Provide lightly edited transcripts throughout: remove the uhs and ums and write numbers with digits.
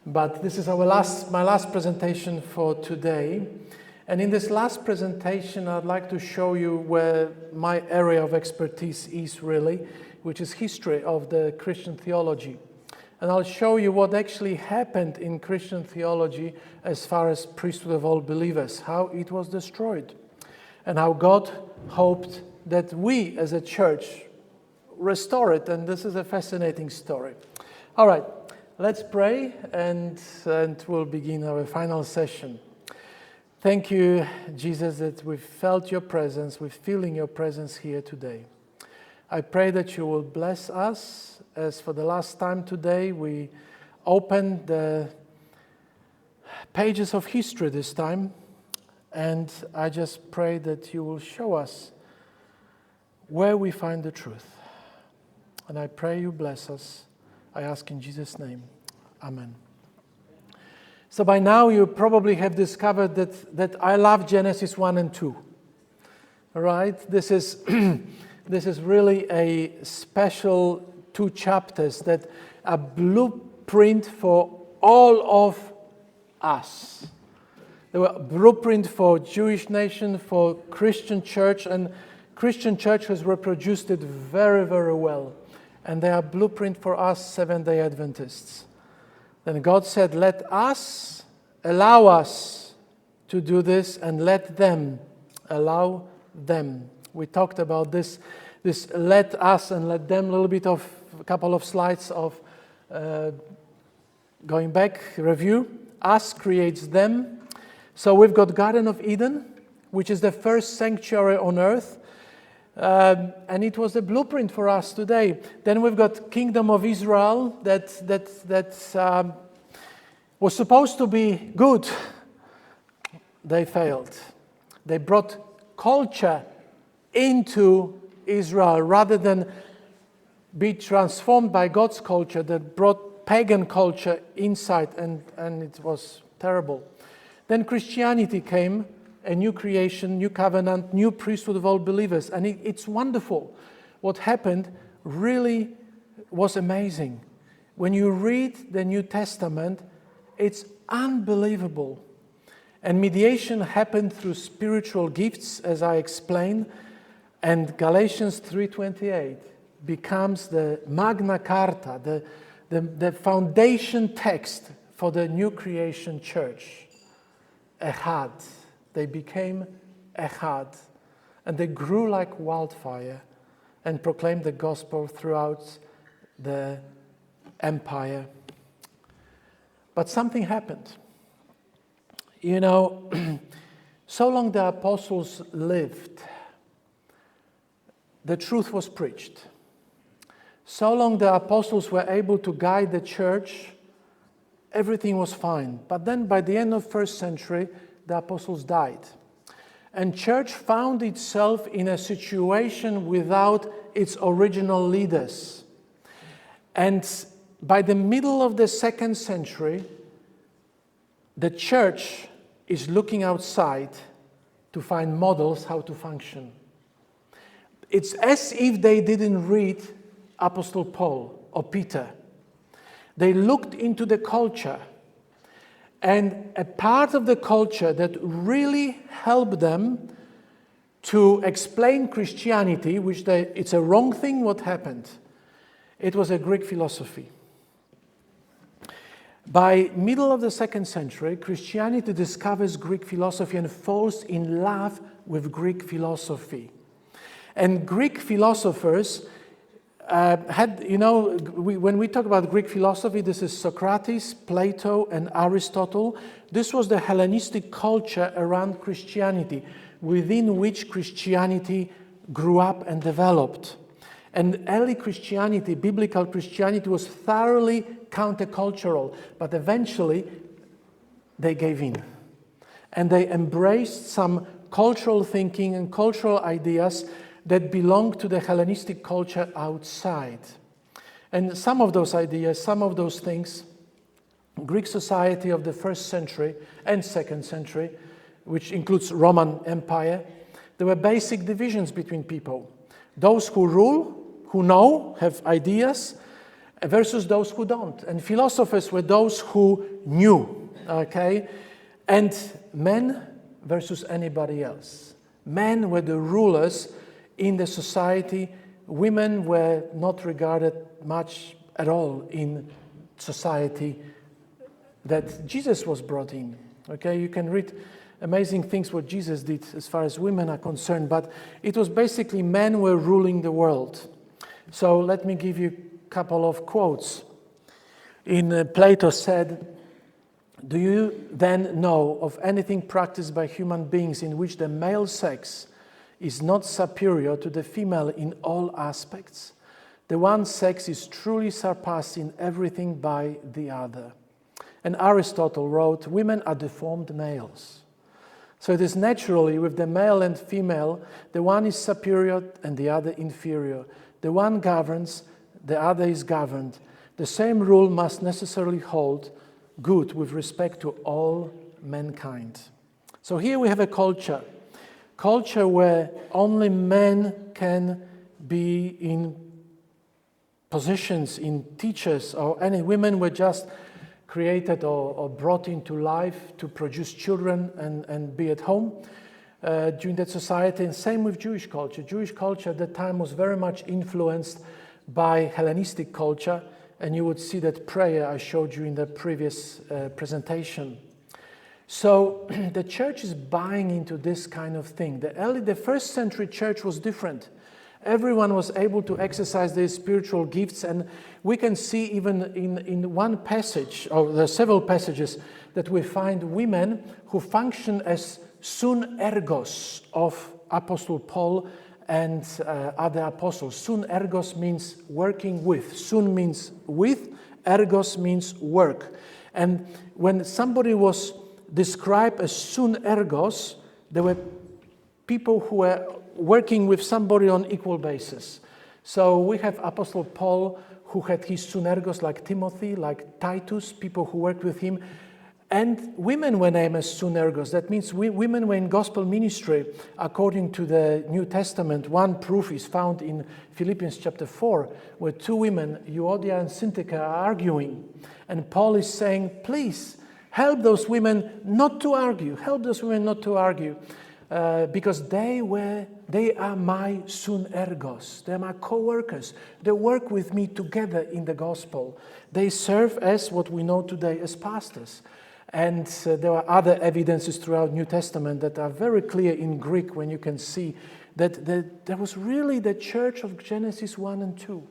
But this is my last presentation for today. And in this last presentation, I'd like to show you where my area of expertise is really, which is history of the Christian theology. And I'll show you what actually happened in Christian theology as far as priesthood of all believers, how it was destroyed, and how God hoped that we as a church restore it. And this is a fascinating story. All right, let's pray and we'll begin our final session. Thank you, Jesus, that we've felt your presence, we're feeling your presence here today. I pray that you will bless us as for the last time today we open the pages of history this time, and I just pray that you will show us where we find the truth. And I pray you bless us. I ask in Jesus' name. Amen. So by now you probably have discovered that I love Genesis 1 and 2. All right? This is really a special 2 chapters that are blueprint for all of us. They were a blueprint for Jewish nation, for Christian church, and Christian church has reproduced it very, very well. And they are blueprint for us Seventh-day Adventists. Then God said, allow us to do this, and let them allow them. We talked about this let us and let them, a couple of slides of going back, review. Us creates them. So we've got Garden of Eden, which is the first sanctuary on earth. And it was a blueprint for us today. Then we've got Kingdom of Israel that was supposed to be good. They failed. They brought culture into Israel rather than be transformed by God's culture. That brought pagan culture inside, and it was terrible. Then Christianity came. A new creation, new covenant, new priesthood of all believers. And it's wonderful. What happened really was amazing. When you read the New Testament, it's unbelievable. And mediation happened through spiritual gifts, as I explained. And Galatians 3:28 becomes the Magna Carta, the foundation text for the new creation church. Echad. They became Echad, and they grew like wildfire and proclaimed the gospel throughout the empire. But something happened. You know, so long the apostles lived, the truth was preached. So long the apostles were able to guide the church, everything was fine. But then by the end of first century, the apostles died. And church found itself in a situation without its original leaders. And by the middle of the 2nd century, the church is looking outside to find models how to function. It's as if they didn't read Apostle Paul or Peter. They looked into the culture. And a part of the culture that really helped them to explain Christianity, it's a wrong thing what happened, it was a Greek philosophy. By middle of the 2nd century, Christianity discovers Greek philosophy and falls in love with Greek philosophy. And Greek philosophers when we talk about Greek philosophy, this is Socrates, Plato, and Aristotle. This was the Hellenistic culture around Christianity, within which Christianity grew up and developed. And early Christianity, biblical Christianity, was thoroughly countercultural, but eventually they gave in. And they embraced some cultural thinking and cultural ideas that belong to the Hellenistic culture outside. And some of those ideas, some of those things, Greek society of the 1st century and 2nd century, which includes Roman Empire, there were basic divisions between people. Those who rule, who know, have ideas, versus those who don't. And philosophers were those who knew, okay? And men versus anybody else. Men were the rulers in the society. Women were not regarded much at all in society that Jesus was brought in. Okay, you can read amazing things what Jesus did as far as women are concerned, but it was basically men were ruling the world. So let me give you a couple of quotes. Plato said, "Do you then know of anything practiced by human beings in which the male sex is not superior to the female in all aspects? The one sex is truly surpassed in everything by the other." And Aristotle wrote, "Women are deformed males." So it is naturally with the male and female, the one is superior and the other inferior. The one governs, the other is governed. The same rule must necessarily hold good with respect to all mankind. So here we have a culture where only men can be in positions, in teachers, or any women were just created or brought into life to produce children and be at home during that society. And same with Jewish culture. Jewish culture at that time was very much influenced by Hellenistic culture, and you would see that prayer I showed you in the previous presentation. So the church is buying into this kind of thing. The first century church was different. Everyone was able to exercise their spiritual gifts, and we can see even in one passage, or there are several passages, that we find women who function as sun ergos of Apostle Paul and other apostles. Sun ergos means working with. Sun means with, ergos means work. And when somebody was described as sun ergos, there were people who were working with somebody on equal basis. So we have Apostle Paul who had his sunergos like Timothy, like Titus, people who worked with him. And women were named as sunergos. That means women were in gospel ministry according to the New Testament. One proof is found in Philippians chapter 4, where two women, Euodia and Syntyche, are arguing. And Paul is saying, please, help those women not to argue. Help those women not to argue. Because they are my sunergos. They are my co-workers. They work with me together in the gospel. They serve as what we know today as pastors. And there are other evidences throughout New Testament that are very clear in Greek when you can see that there was really the church of Genesis 1 and 2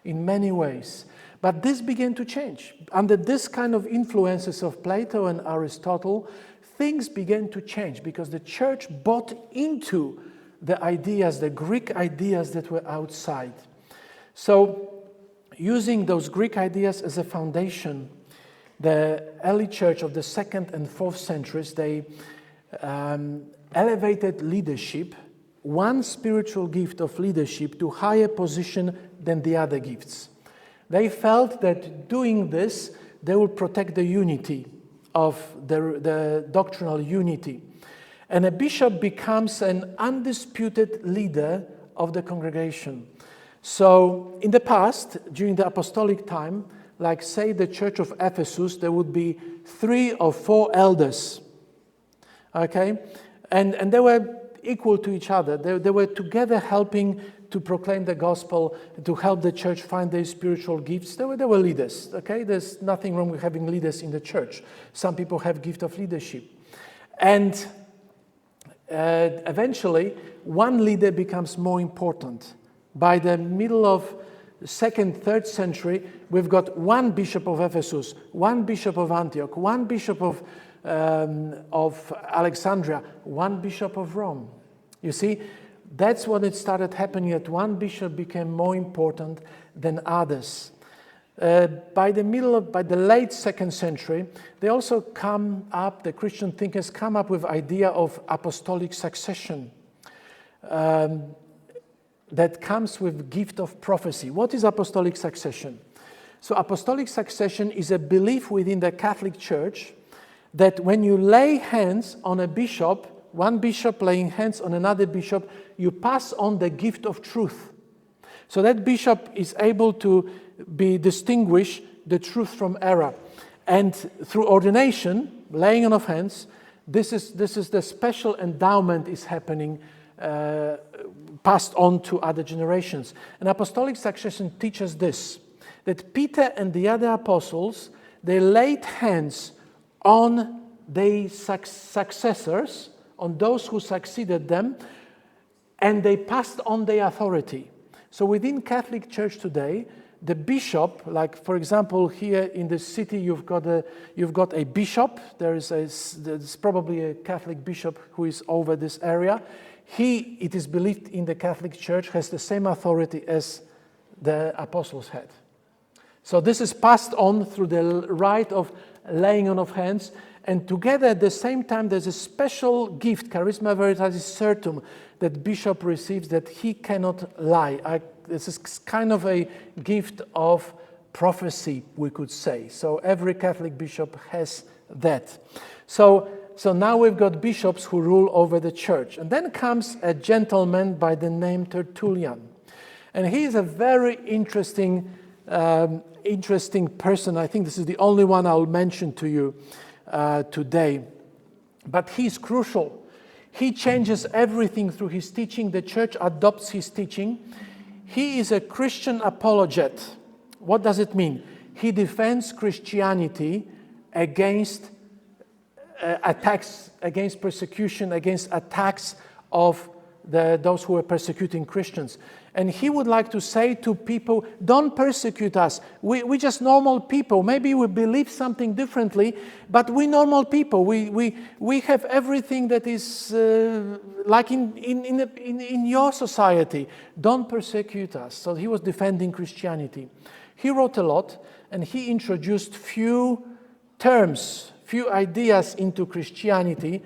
in many ways. But this began to change. Under this kind of influences of Plato and Aristotle, things began to change because the church bought into the ideas, the Greek ideas that were outside. So, using those Greek ideas as a foundation, the early church of the 2nd and 4th centuries, they elevated leadership, one spiritual gift of leadership, to higher position than the other gifts. They felt that doing this, they will protect the unity of the doctrinal unity. And a bishop becomes an undisputed leader of the congregation. So in the past, during the apostolic time, like say the church of Ephesus, there would be 3 or 4 elders. Okay? And they were equal to each other. They were together helping to proclaim the gospel, to help the church find their spiritual gifts. They were leaders. Okay? There's nothing wrong with having leaders in the church. Some people have gift of leadership. And eventually, one leader becomes more important. By the middle of the 2nd, 3rd century, we've got one bishop of Ephesus, one bishop of Antioch, one bishop of Alexandria, one bishop of Rome. You see, that's when it started happening, that one bishop became more important than others. By the late 2nd century, they also the Christian thinkers come up with idea of apostolic succession. That comes with gift of prophecy. What is apostolic succession? So apostolic succession is a belief within the Catholic Church that when you lay hands on a bishop, one bishop laying hands on another bishop, you pass on the gift of truth. So that bishop is able to distinguish the truth from error. And through ordination, laying on of hands, this is the special endowment is happening, passed on to other generations. And apostolic succession teaches this, that Peter and the other apostles, they laid hands on their successors, on those who succeeded them, and they passed on their authority. So within Catholic Church today, the bishop, like for example here in the city, you've got a bishop. There's probably a Catholic bishop who is over this area. He, it is believed in the Catholic Church, has the same authority as the apostles had. So this is passed on through the rite of laying on of hands, and together at the same time there's a special gift, charisma veritatis certum, that bishop receives, that he cannot lie. This is kind of a gift of prophecy, we could say. So every Catholic bishop has that. So now we've got bishops who rule over the church. And then comes a gentleman by the name Tertullian. And he is a very interesting person. I think this is the only one I'll mention to you today. But he's crucial. He changes everything through his teaching. The church adopts his teaching. He is a Christian apologet. What does it mean? He defends Christianity against attacks, against persecution, against attacks of those who are persecuting Christians. And he would like to say to people, don't persecute us. We're just normal people. Maybe we believe something differently, but we're normal people. We have everything that is like in your society. Don't persecute us. So he was defending Christianity. He wrote a lot, and he introduced few terms, few ideas into Christianity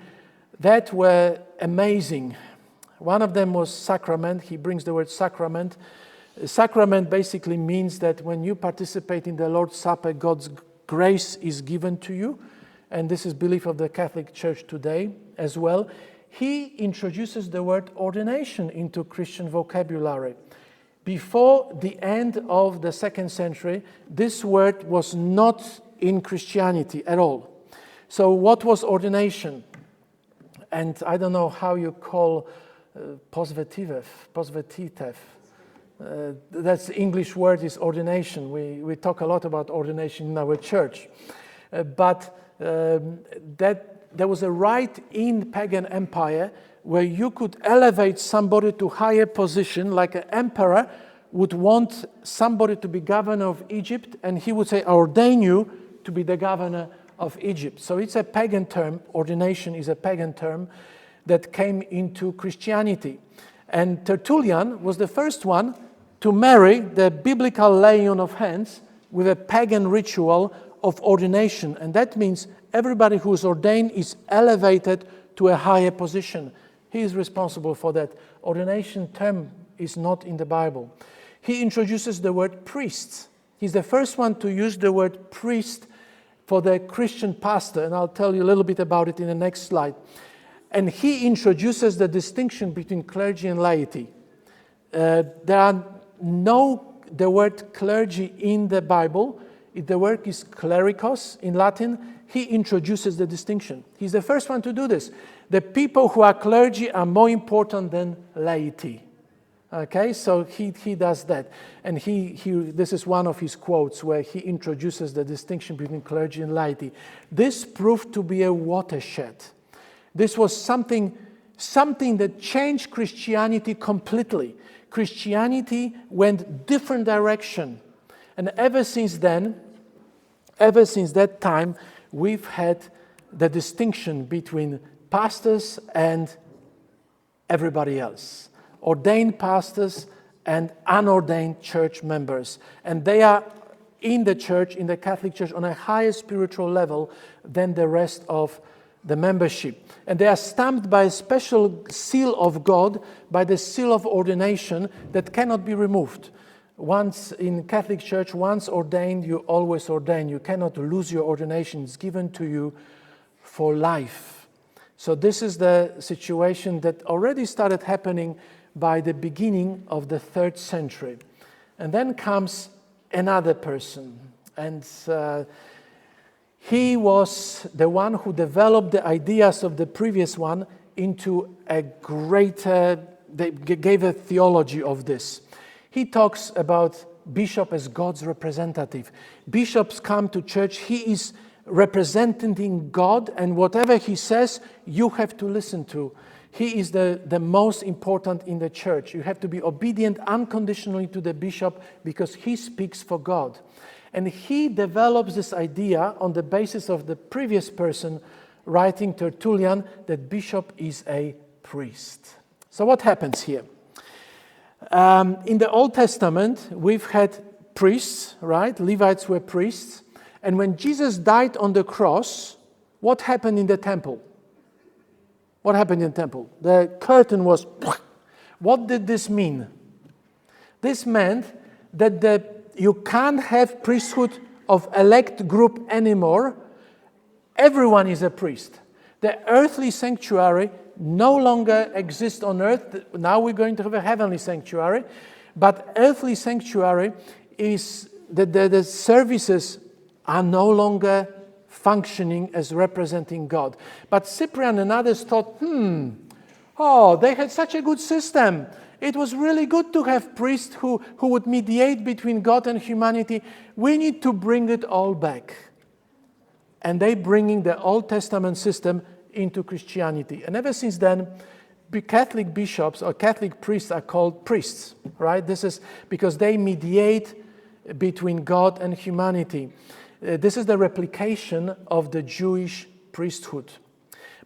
that were amazing. One of them was sacrament. He brings the word sacrament. Sacrament basically means that when you participate in the Lord's Supper, God's grace is given to you. And this is belief of the Catholic Church today as well. He introduces the word ordination into Christian vocabulary. Before the end of the 2nd century, this word was not in Christianity at all. So what was ordination? And I don't know how you call posvetitev. That's the English word is ordination. We talk a lot about ordination in our church. But there was a rite in pagan empire where you could elevate somebody to higher position, like an emperor would want somebody to be governor of Egypt, and he would say, I ordain you to be the governor of Egypt. So it's a pagan term. Ordination is a pagan term that came into Christianity. And Tertullian was the first one to marry the biblical laying on of hands with a pagan ritual of ordination. And that means everybody who is ordained is elevated to a higher position. He is responsible for that. Ordination term is not in the Bible. He introduces the word priest. He's the first one to use the word priest for the Christian pastor, and I'll tell you a little bit about it in the next slide. And he introduces the distinction between clergy and laity. There are the word clergy in the Bible. The word is clerikos in Latin. He introduces the distinction. He's the first one to do this. The people who are clergy are more important than laity. Okay, so he does that. And this is one of his quotes where he introduces the distinction between clergy and laity. This proved to be a watershed. This was something that changed Christianity completely. Christianity went different direction. And ever since that time, we've had the distinction between pastors and everybody else. Ordained pastors and unordained church members. And they are in the church, in the Catholic Church, on a higher spiritual level than the rest of the membership. And they are stamped by a special seal of God, by the seal of ordination that cannot be removed. Once in Catholic Church, once ordained, you always ordain. You cannot lose your ordination. It's given to you for life. So this is the situation that already started happening by the beginning of the 3rd century. And then comes another person. And he was the one who developed the ideas of the previous one into a greater, they gave a theology of this. He talks about bishop as God's representative. Bishops come to church, he is representing God, and whatever he says, you have to listen to. He is the most important in the church. You have to be obedient unconditionally to the bishop because he speaks for God. And he develops this idea on the basis of the previous person writing, Tertullian, that bishop is a priest. So what happens here? In the Old Testament, we've had priests, right? Levites were priests. And when Jesus died on the cross, what happened in the temple? What happened in the temple? The curtain was... What did this mean? This meant that you can't have priesthood of elect group anymore. Everyone is a priest. The earthly sanctuary no longer exists on earth. Now we're going to have a heavenly sanctuary. But earthly sanctuary is that the services are no longer functioning as representing God. But Cyprian and others thought, they had such a good system. It was really good to have priests who would mediate between God and humanity. We need to bring it all back. And they bringing the Old Testament system into Christianity. And ever since then, Catholic bishops or Catholic priests are called priests, right? This is because they mediate between God and humanity. This is the replication of the Jewish priesthood.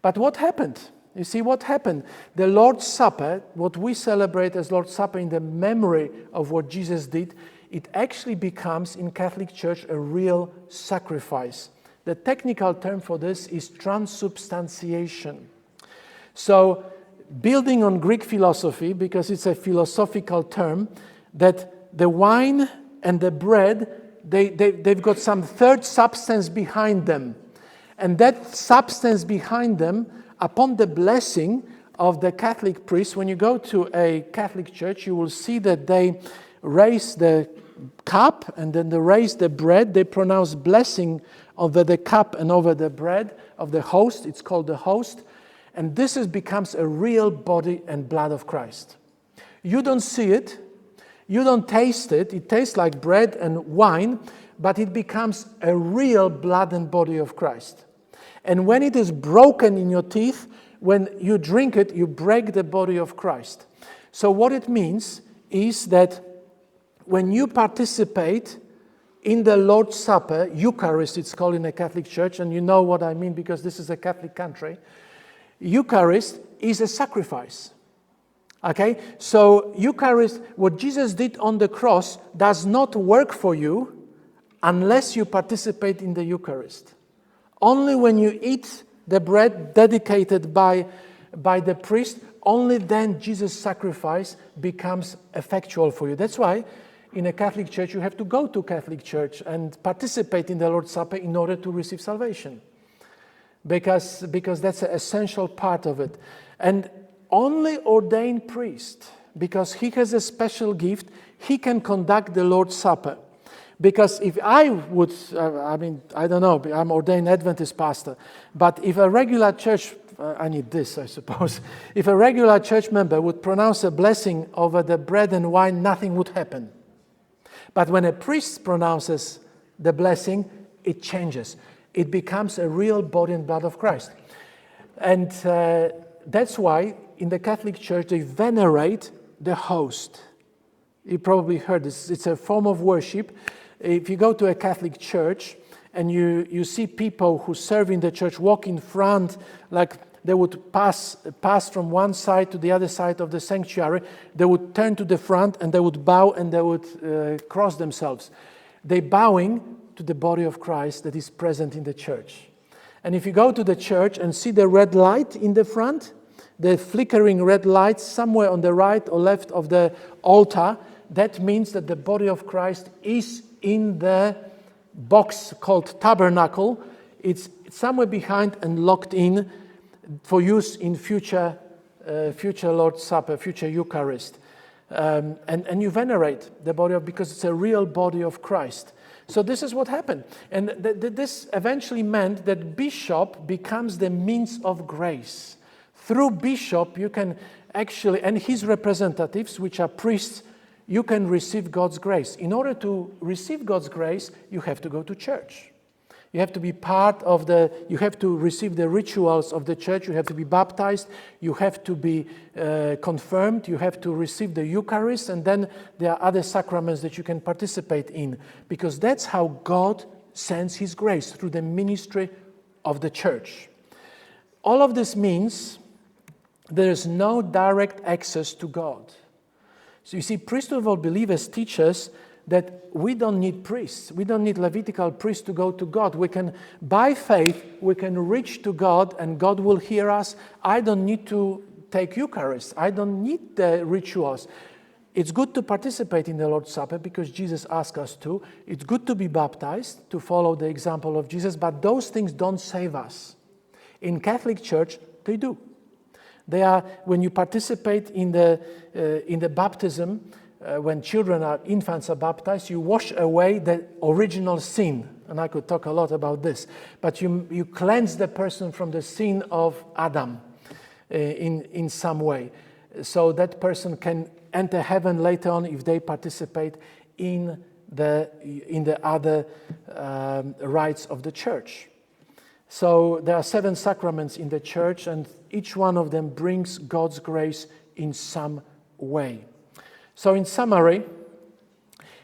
But what happened? You see what happened? The Lord's Supper, what we celebrate as Lord's Supper in the memory of what Jesus did, it actually becomes in Catholic Church a real sacrifice. The technical term for this is transubstantiation. So, building on Greek philosophy, because it's a philosophical term, that the wine and the bread, they've got some third substance behind them. And that substance behind them, upon the blessing of the Catholic priest, when you go to a Catholic church, you will see that they raise the cup and then they raise the bread. They pronounce blessing over the cup and over the bread of the host. It's called the host. And this becomes a real body and blood of Christ. You don't see it. You don't taste it. It tastes like bread and wine, but it becomes a real blood and body of Christ. And when it is broken in your teeth, when you drink it, you break the body of Christ. So what it means is that when you participate in the Lord's Supper, Eucharist it's called in a Catholic church, and you know what I mean because this is a Catholic country, Eucharist is a sacrifice. Okay? So Eucharist, what Jesus did on the cross does not work for you unless you participate in the Eucharist. Only when you eat the bread dedicated by the priest, only then Jesus' sacrifice becomes effectual for you. That's why in a Catholic church you have to go to Catholic church and participate in the Lord's Supper in order to receive salvation. Because that's an essential part of it. And only ordained priest, because he has a special gift, he can conduct the Lord's Supper. Because if I would, I don't know, I'm ordained Adventist pastor, but if a regular church, I need this, I suppose. If a regular church member would pronounce a blessing over the bread and wine, nothing would happen. But when a priest pronounces the blessing, it changes. It becomes a real body and blood of Christ. And that's why in the Catholic Church they venerate the host. You probably heard this. It's a form of worship. If you go to a Catholic church and you see people who serve in the church walk in front, like they would pass from one side to the other side of the sanctuary, they would turn to the front and they would bow and they would cross themselves. They're bowing to the body of Christ that is present in the church. And if you go to the church and see the red light in the front, the flickering red light somewhere on the right or left of the altar, that means that the body of Christ is in the box called tabernacle. It's somewhere behind and locked in for use in future Lord's Supper, future Eucharist. and you venerate the body because it's a real body of Christ. So this is what happened. And this eventually meant that bishop becomes the means of grace. Through bishop, you can actually, and his representatives, which are priests, you can receive God's grace. In order to receive God's grace, you have to go to church. You have to be you have to receive the rituals of the church. You have to be baptized. You have to be confirmed. You have to receive the Eucharist. And then there are other sacraments that you can participate in. Because that's how God sends his grace, through the ministry of the church. All of this means there is no direct access to God. So you see, priesthood of all believers teaches that we don't need priests. We don't need Levitical priests to go to God. We can, by faith, we can reach to God and God will hear us. I don't need to take Eucharist. I don't need the rituals. It's good to participate in the Lord's Supper because Jesus asked us to. It's good to be baptized, to follow the example of Jesus, but those things don't save us. In Catholic Church, they do. They are, when you participate in the baptism, when infants are baptized, you wash away the original sin. And I could talk a lot about this. But you cleanse the person from the sin of Adam in some way. So that person can enter heaven later on if they participate in the other rites of the church. So there are 7 sacraments in the church, and each one of them brings God's grace in some way. So in summary,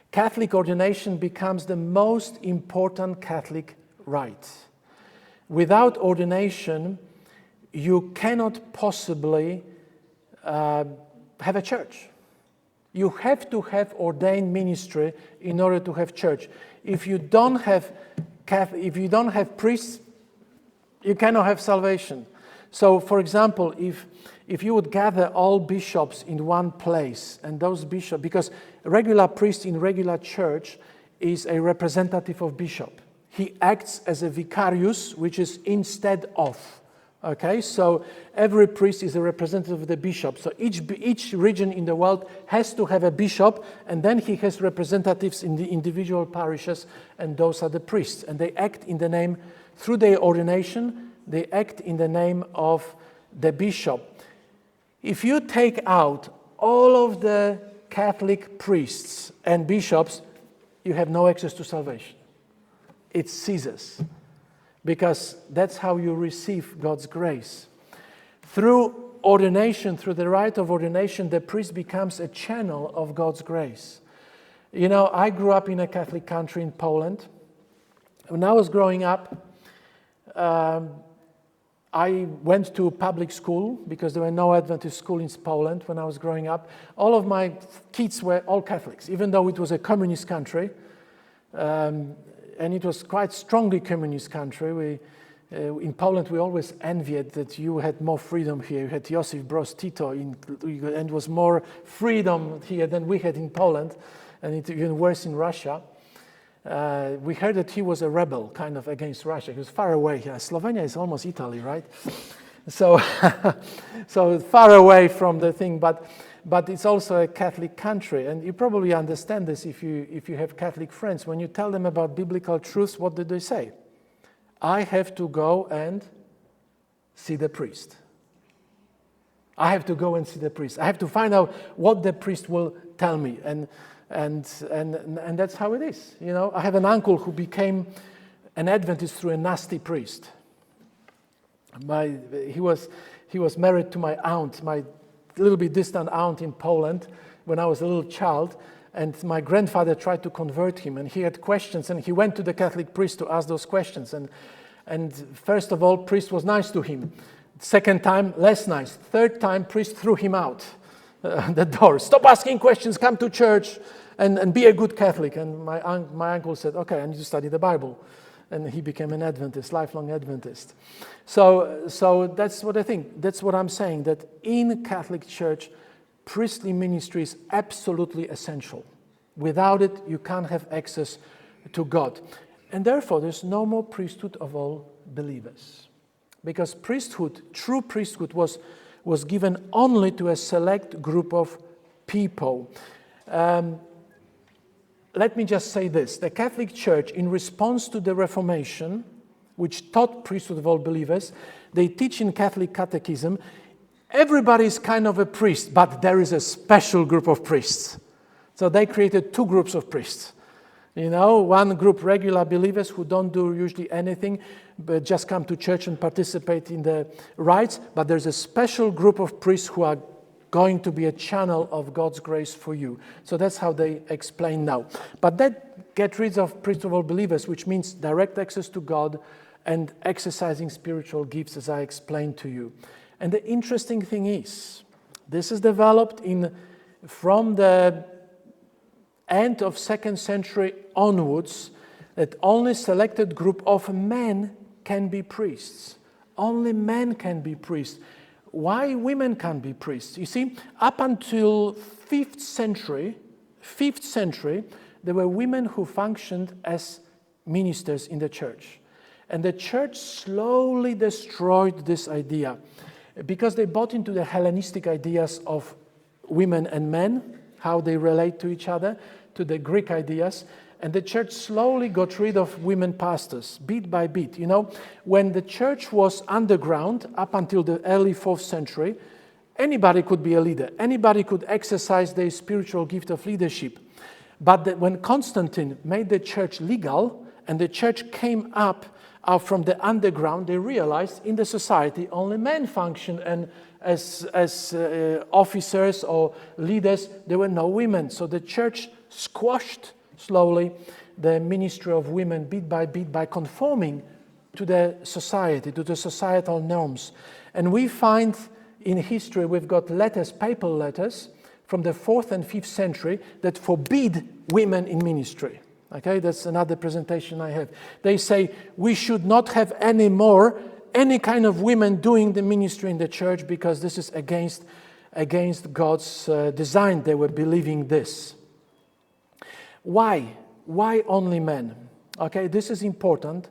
Catholic ordination becomes the most important Catholic rite. Without ordination, you cannot possibly have a church. You have to have ordained ministry in order to have church. If you don't have priests, you cannot have salvation. So, for example, if you would gather all bishops in one place, and those bishops, because a regular priest in regular church is a representative of bishop. He acts as a vicarius, which is instead of. Okay, so every priest is a representative of the bishop. So each region in the world has to have a bishop, and then he has representatives in the individual parishes, and those are the priests. And they act in the name, through their ordination, they act in the name of the bishop. If you take out all of the Catholic priests and bishops, you have no access to salvation. It ceases. Because that's how you receive God's grace. Through ordination, through the rite of ordination, the priest becomes a channel of God's grace. You know, I grew up in a Catholic country in Poland. When I was growing up, I went to public school because there were no Adventist schools in Poland when I was growing up. All of my kids were all Catholics, even though it was a communist country. And it was quite strongly communist country. In Poland, we always envied that you had more freedom here. You had Josip Broz Tito, and it was more freedom here than we had in Poland, and it's even worse in Russia. We heard that he was a rebel, kind of against Russia. He was far away. Yeah, Slovenia is almost Italy, right? So, so far away from the thing, but it's also a Catholic country, and you probably understand this if you have Catholic friends. When you tell them about biblical truths, what do they say? I have to go and see the priest. I have to go and see the priest. I have to find out what the priest will tell me, and that's how it is. You know, I have an uncle who became an Adventist through a nasty priest. He was married to my aunt, my little bit distant aunt in Poland when I was a little child, and my grandfather tried to convert him, and he had questions, and he went to the Catholic priest to ask those questions, and first of all, priest was nice to him. Second time, less nice. Third time, priest threw him out the door. Stop asking questions, come to church, and be a good Catholic. And my uncle said, okay, I need to study the Bible. And he became an Adventist, lifelong Adventist. So that's what I think. That's what I'm saying, that in Catholic Church, priestly ministry is absolutely essential. Without it, you can't have access to God. And therefore, there's no more priesthood of all believers. Because priesthood, true priesthood, was given only to a select group of people. Let me just say this. The Catholic Church, in response to the Reformation, which taught priesthood of all believers, they teach in Catholic catechism, everybody is kind of a priest, but there is a special group of priests. So they created two groups of priests. You know, one group, regular believers who don't do usually anything, but just come to church and participate in the rites. But there's a special group of priests who are going to be a channel of God's grace for you. So that's how they explain now. But that gets rid of priesthood of all believers, which means direct access to God and exercising spiritual gifts, as I explained to you. And the interesting thing is, this is developed from the end of 2nd century onwards, that only selected group of men can be priests. Only men can be priests. Why women can't be priests? You see, up until 5th century, there were women who functioned as ministers in the church. And the church slowly destroyed this idea because they bought into the Hellenistic ideas of women and men, how they relate to each other, to the Greek ideas. And the church slowly got rid of women pastors, bit by bit. You know, when the church was underground, up until the early 4th century, anybody could be a leader. Anybody could exercise their spiritual gift of leadership. But when Constantine made the church legal, and the church came up from the underground, they realized in the society only men function, and as officers or leaders, there were no women. So the church squashed slowly the ministry of women bit by conforming to the society, to the societal norms. And we find in history, we've got letters, papal letters from the 4th and 5th century that forbid women in ministry. Okay, that's another presentation I have. They say we should not have any more any kind of women doing the ministry in the church because this is against God's design. They were believing this. Why? Why only men? Okay, this is important,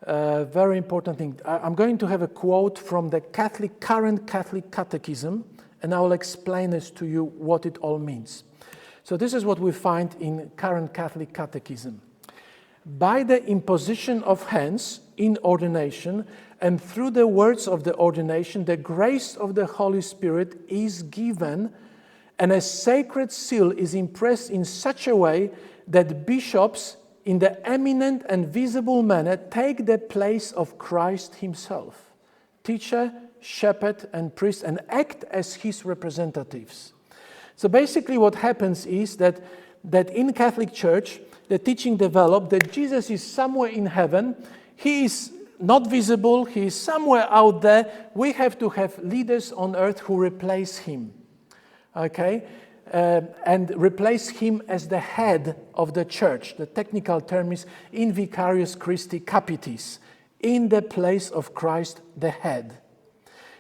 very important thing. I'm going to have a quote from the current Catholic Catechism, and I will explain this to you what it all means. So this is what we find in current Catholic Catechism. By the imposition of hands in ordination and through the words of the ordination, the grace of the Holy Spirit is given, and a sacred seal is impressed in such a way that bishops, in the eminent and visible manner, take the place of Christ himself, teacher, shepherd, and priest, and act as his representatives. So basically what happens is that in Catholic Church, the teaching developed that Jesus is somewhere in heaven. He is not visible. He is somewhere out there. We have to have leaders on earth who replace him. Okay? And replace him as the head of the church. The technical term is in vicarius Christi capitis, in the place of Christ the head.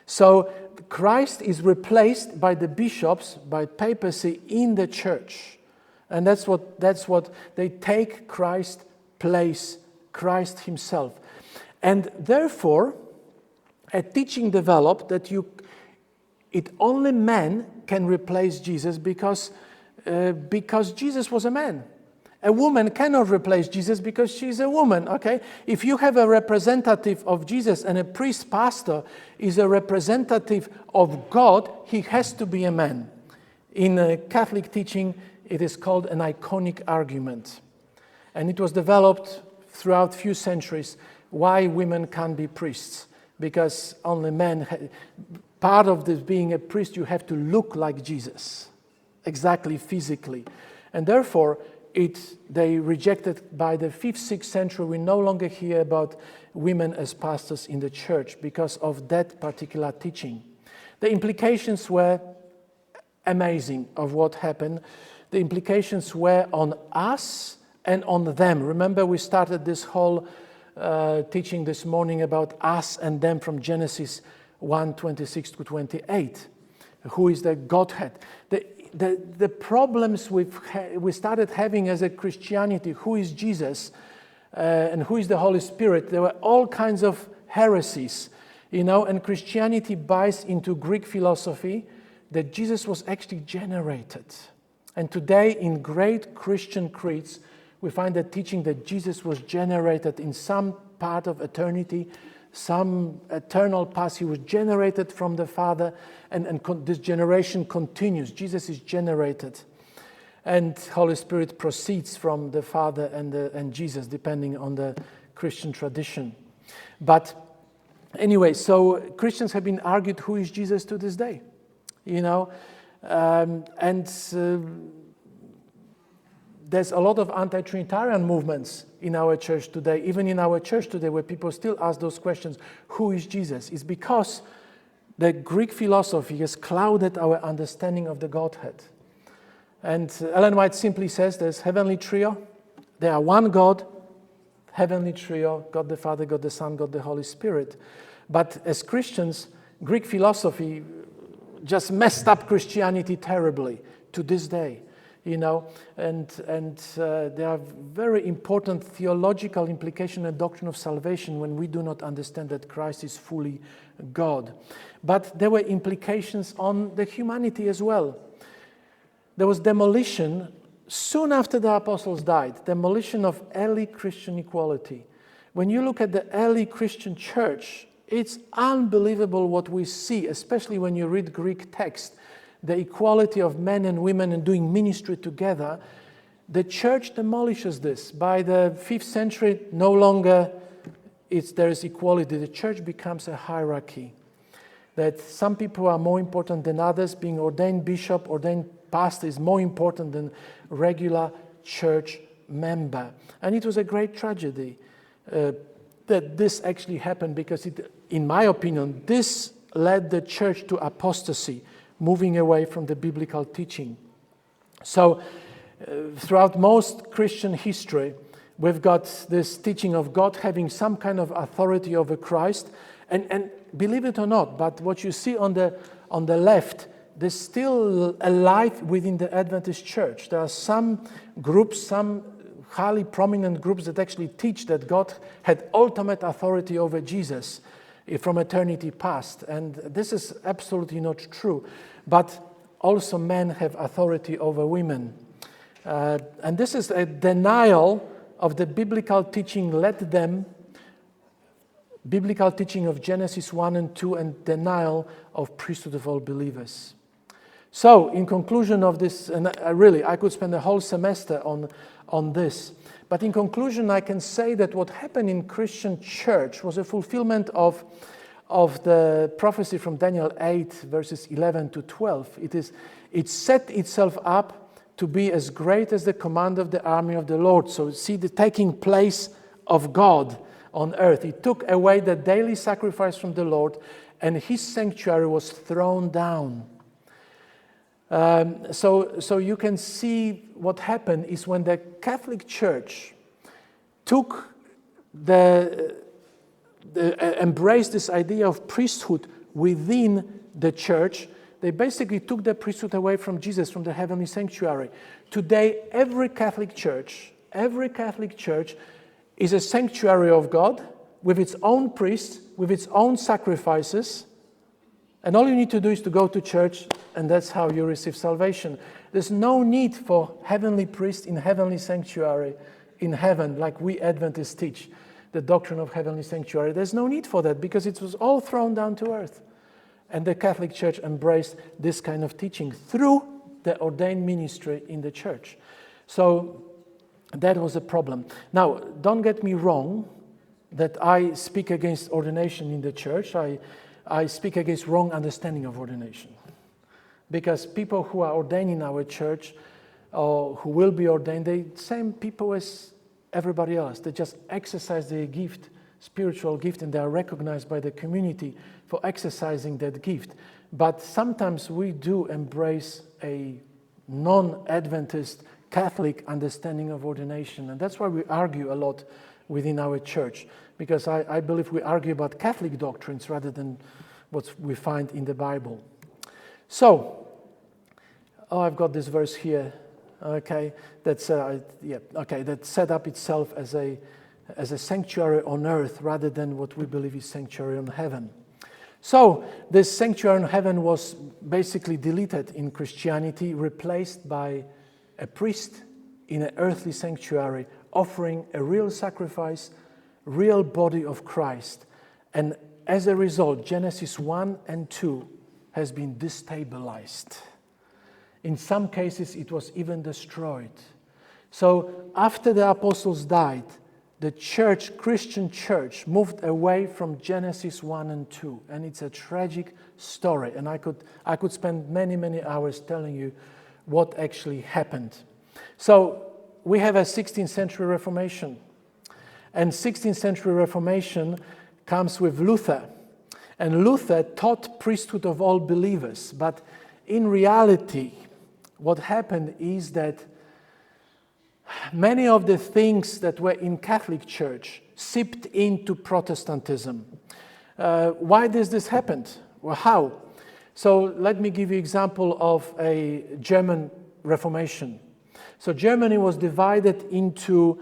So Christ is replaced by the bishops, by papacy in the church. And that's what they take Christ's place, Christ himself. And therefore, a teaching developed that only men can replace Jesus because Jesus was a man. A woman cannot replace Jesus because she's a woman, okay? If you have a representative of Jesus and a priest pastor is a representative of God, he has to be a man. In Catholic teaching, it is called an iconic argument. And it was developed throughout few centuries why women can't be priests. Because only men, part of this being a priest, you have to look like Jesus, exactly physically. And therefore, they rejected by the 5th, 6th century. We no longer hear about women as pastors in the church because of that particular teaching. The implications were amazing of what happened. The implications were on us and on them. Remember, we started this whole teaching this morning about us and them from Genesis 1:26 to 28. Who is the Godhead? The problems we started having as a Christianity, who is Jesus and who is the Holy Spirit, there were all kinds of heresies, and Christianity buys into Greek philosophy, that Jesus was actually generated. And today in great Christian creeds, we find the teaching that Jesus was generated in some part of eternity, some eternal past. He was generated from the Father, and this generation continues. Jesus is generated. And Holy Spirit proceeds from the Father and Jesus, depending on the Christian tradition. But anyway, so Christians have been argued who is Jesus to this day, there's a lot of anti-Trinitarian movements in our church today, even in our church today, where people still ask those questions, who is Jesus? It's because the Greek philosophy has clouded our understanding of the Godhead. And Ellen White simply says there's heavenly trio, they are one God, heavenly trio, God the Father, God the Son, God the Holy Spirit. But as Christians, Greek philosophy just messed up Christianity terribly to this day. And there are very important theological implications and doctrine of salvation when we do not understand that Christ is fully God. But there were implications on the humanity as well. There was demolition soon after the apostles died, demolition of early Christian equality. When you look at the early Christian church, it's unbelievable what we see, especially when you read Greek text. The equality of men and women and doing ministry together, the church demolishes this. By the 5th century, no longer there is equality. The church becomes a hierarchy. That some people are more important than others. Being ordained bishop, ordained pastor is more important than regular church member. And it was a great tragedy that this actually happened, because in my opinion, this led the church to apostasy, moving away from the biblical teaching. So throughout most Christian history, we've got this teaching of God having some kind of authority over Christ. And believe it or not, but what you see on the left, there's still a life within the Adventist church. There are some groups, some highly prominent groups that actually teach that God had ultimate authority over Jesus from eternity past. And this is absolutely not true. But also men have authority over women. And this is a denial of the biblical teaching biblical teaching of Genesis 1 and 2, and denial of priesthood of all believers. So, in conclusion of this, and I could spend a whole semester on this, but in conclusion, I can say that what happened in Christian church was a fulfillment of the prophecy from Daniel 8, verses 11 to 12. It set itself up to be as great as the command of the army of the Lord. So see the taking place of God on earth. He took away the daily sacrifice from the Lord, and his sanctuary was thrown down. So you can see what happened is when the Catholic Church embraced this idea of priesthood within the church, they basically took the priesthood away from Jesus, from the heavenly sanctuary. Today, every Catholic church is a sanctuary of God with its own priests, with its own sacrifices, and all you need to do is to go to church, and that's how you receive salvation. There's no need for heavenly priest in heavenly sanctuary in heaven, like we Adventists teach, the doctrine of heavenly sanctuary. There's no need for that, because it was all thrown down to earth. And the Catholic Church embraced this kind of teaching through the ordained ministry in the church. So that was a problem. Now, don't get me wrong that I speak against ordination in the church. I speak against wrong understanding of ordination. Because people who are ordained in our church, or who will be ordained, they're the same people as everybody else. They just exercise their gift, spiritual gift, and they are recognized by the community for exercising that gift. But sometimes we do embrace a non-Adventist Catholic understanding of ordination, and that's why we argue a lot within our church, because I believe we argue about Catholic doctrines rather than what we find in the Bible. So, I've got this verse here, okay, that set up itself as a sanctuary on earth rather than what we believe is sanctuary on heaven. So this sanctuary in heaven was basically deleted in Christianity, replaced by a priest in an earthly sanctuary, offering a real sacrifice, real body of Christ. And as a result, Genesis 1 and 2 has been destabilized. In some cases, it was even destroyed. So after the apostles died, the church, Christian church, moved away from Genesis 1 and 2. And it's a tragic story. And I could spend many, many hours telling you what actually happened. So we have a 16th century Reformation. And 16th century Reformation comes with Luther. And Luther taught priesthood of all believers. But in reality, what happened is that many of the things that were in Catholic Church seeped into Protestantism. Why does this happen? Well, how? So let me give you an example of a German Reformation. So Germany was divided into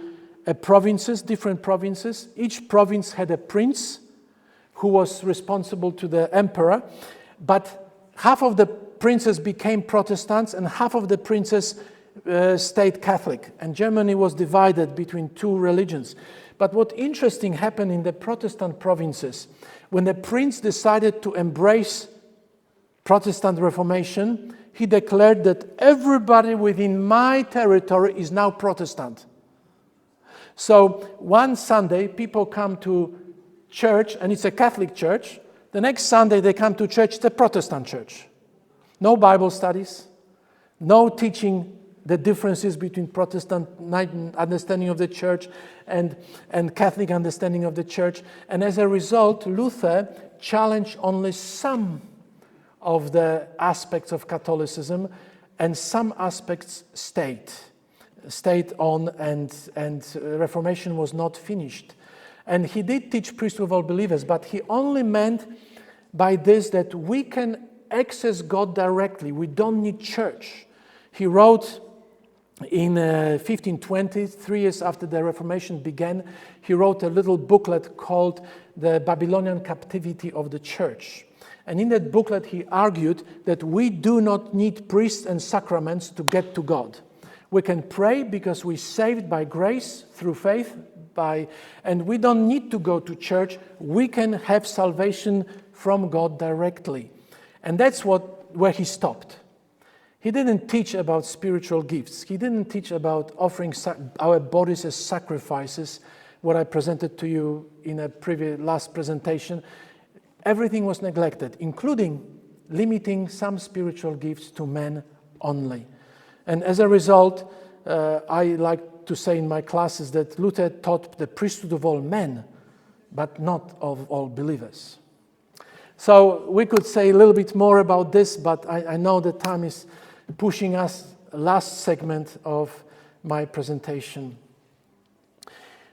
provinces, different provinces. Each province had a prince who was responsible to the emperor, but half of the princes became Protestants and half of the princes stayed Catholic, and Germany was divided between two religions. But what interesting happened in the Protestant provinces, when the prince decided to embrace Protestant Reformation, he declared that everybody within my territory is now Protestant. So one Sunday, people come to church, and it's a Catholic church. The next Sunday, they come to church, it's a Protestant church. No Bible studies, no teaching the differences between Protestant understanding of the church and Catholic understanding of the church. And as a result, Luther challenged only some of the aspects of Catholicism, and some aspects stayed on, and Reformation was not finished. And he did teach priesthood of all believers, but he only meant by this that we can access God directly. We don't need church. He wrote in 1520, 3 years after the Reformation began, he wrote a little booklet called The Babylonian Captivity of the Church. And in that booklet, he argued that we do not need priests and sacraments to get to God. We can pray because we're saved by grace through faith, and we don't need to go to church. We can have salvation from God directly. And that's where he stopped. He didn't teach about spiritual gifts. He didn't teach about offering our bodies as sacrifices, what I presented to you in a last presentation. Everything was neglected, including limiting some spiritual gifts to men only. And as a result, I like to say in my classes that Luther taught the priesthood of all men, but not of all believers. So we could say a little bit more about this, but I know the time is pushing us. Last segment of my presentation.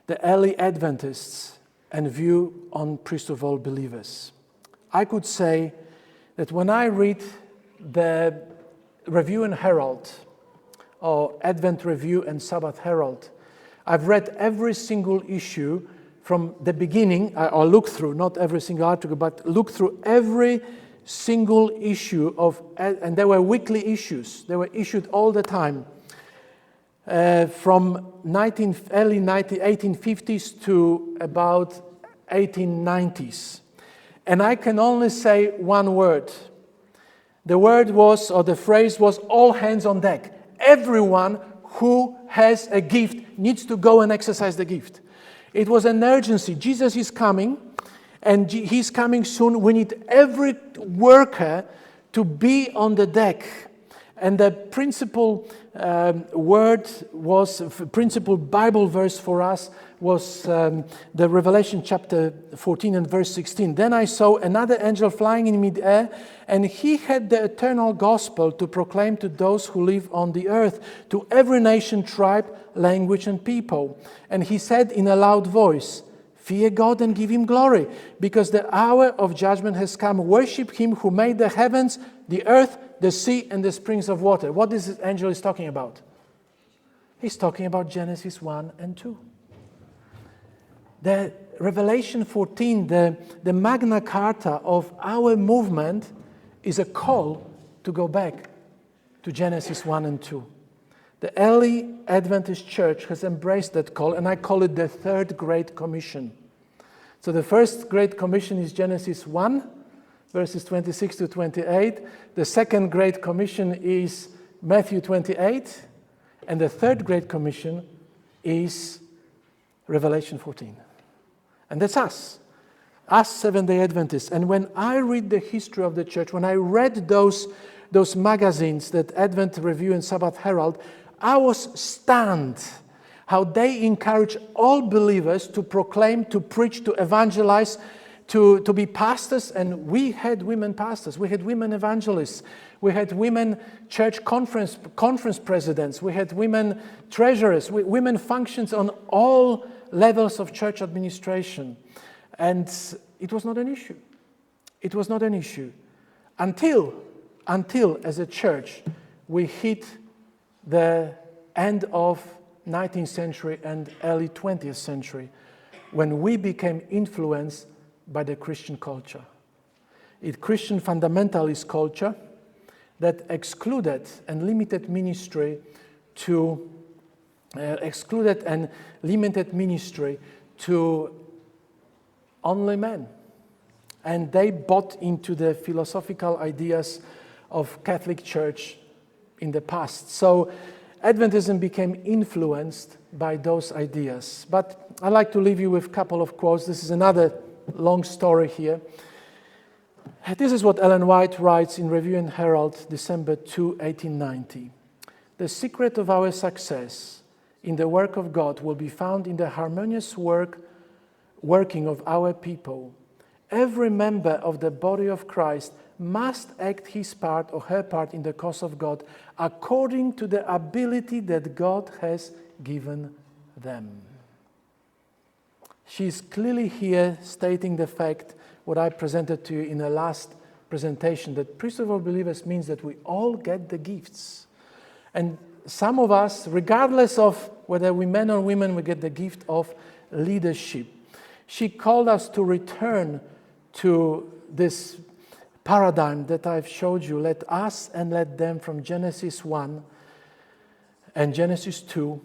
The early Adventists and view on priesthood of all believers. I could say that when I read the Review and Herald, or Advent Review and Sabbath Herald, I've read every single issue from the beginning, or look through, not every single article, but look through every single issue and there were weekly issues. They were issued all the time, from early 1850s to about 1890s. And I can only say one word. The word was, or the phrase was, all hands on deck. Everyone who has a gift needs to go and exercise the gift. It was an urgency. Jesus is coming, and he's coming soon. We need every worker to be on the deck. And the principal principal Bible verse for us was the Revelation chapter 14 and verse 16. Then I saw another angel flying in mid-air, and he had the eternal gospel to proclaim to those who live on the earth, to every nation, tribe, language, and people. And he said in a loud voice, "Fear God and give him glory, because the hour of judgment has come. Worship him who made the heavens, the earth, the sea, and the springs of water." What this angel is talking about? He's talking about Genesis 1 and 2. The Revelation 14, the Magna Carta of our movement, is a call to go back to Genesis 1 and 2. The early Adventist church has embraced that call, and I call it the third Great Commission. So the first Great Commission is Genesis 1, verses 26 to 28. The second Great Commission is Matthew 28. And the third Great Commission is Revelation 14. And that's us Seventh-day Adventists. And when I read the history of the church, when I read those magazines, that Advent Review and Sabbath Herald, I was stunned how they encourage all believers to proclaim, to preach, to evangelize, to be pastors. And we had women pastors, we had women evangelists, we had women church conference presidents, we had women treasurers, women functions on all levels of church administration. And it was not an issue. It was not an issue until as a church we hit the end of 19th century and early 20th century, when we became influenced by the Christian culture. Christian fundamentalist culture that excluded and limited ministry to only men. And they bought into the philosophical ideas of Catholic Church in the past. So Adventism became influenced by those ideas. But I'd like to leave you with a couple of quotes. This is another long story here. This is what Ellen White writes in Review and Herald, December 2, 1890. The secret of our success in the work of God will be found in the harmonious working of our people. Every member of the body of Christ must act his part or her part in the cause of God according to the ability that God has given them. She's clearly here stating the fact, what I presented to you in the last presentation, that priesthood of all believers means that we all get the gifts. And some of us, regardless of whether we're men or women, we get the gift of leadership. She called us to return to this paradigm that I've showed you. Let us and let them, from Genesis 1 and Genesis 2,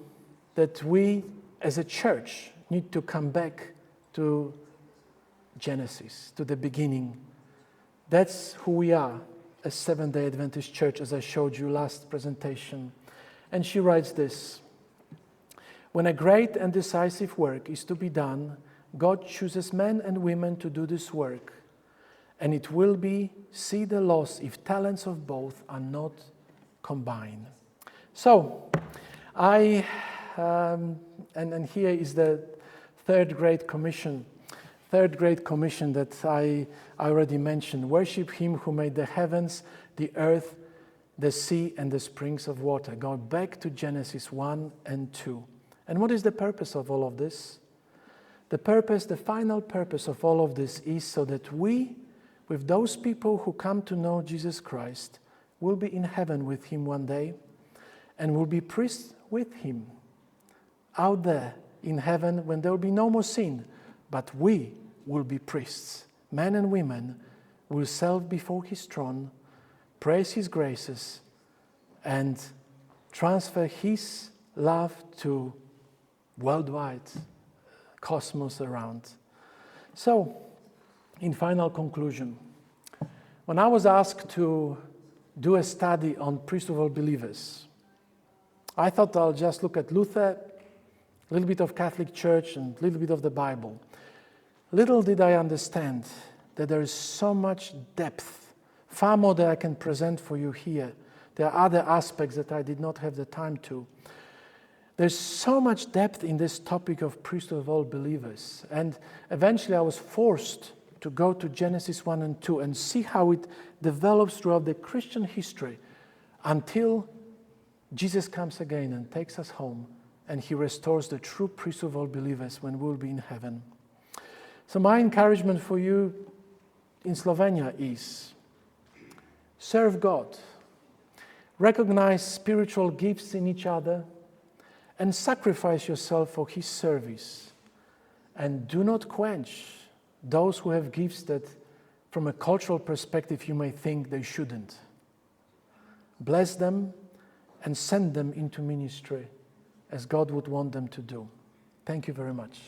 that we as a church need to come back to Genesis, to the beginning. That's who we are as Seventh-day Adventist Church, as I showed you last presentation. And she writes this: when a great and decisive work is to be done, God chooses men and women to do this work, and it will be see the loss if talents of both are not combined. So, and here is the third Great Commission that I already mentioned. Worship him who made the heavens, the earth, the sea, and the springs of water. Go back to Genesis 1 and 2. And what is the purpose of all of this? The final purpose of all of this is so that we, with those people who come to know Jesus Christ, will be in heaven with him one day and will be priests with him out there in heaven when there will be no more sin. But we will be priests. Men and women will serve before his throne, praise his graces, and transfer his love to worldwide cosmos around. So, in final conclusion, when I was asked to do a study on priesthood of all believers, I thought I'll just look at Luther, a little bit of Catholic Church, and a little bit of the Bible. Little did I understand that there is so much depth, far more that I can present for you here. There are other aspects that I did not have the time to. There's so much depth in this topic of priesthood of all believers. And eventually I was forced to go to Genesis 1 and 2 and see how it develops throughout the Christian history until Jesus comes again and takes us home, and he restores the true priesthood of all believers when we'll be in heaven. So my encouragement for you in Slovenia is serve God, recognize spiritual gifts in each other, and sacrifice yourself for his service. and do not quench those who have gifts that from a cultural perspective you may think they shouldn't. Bless them and send them into ministry as God would want them to do. Thank you very much.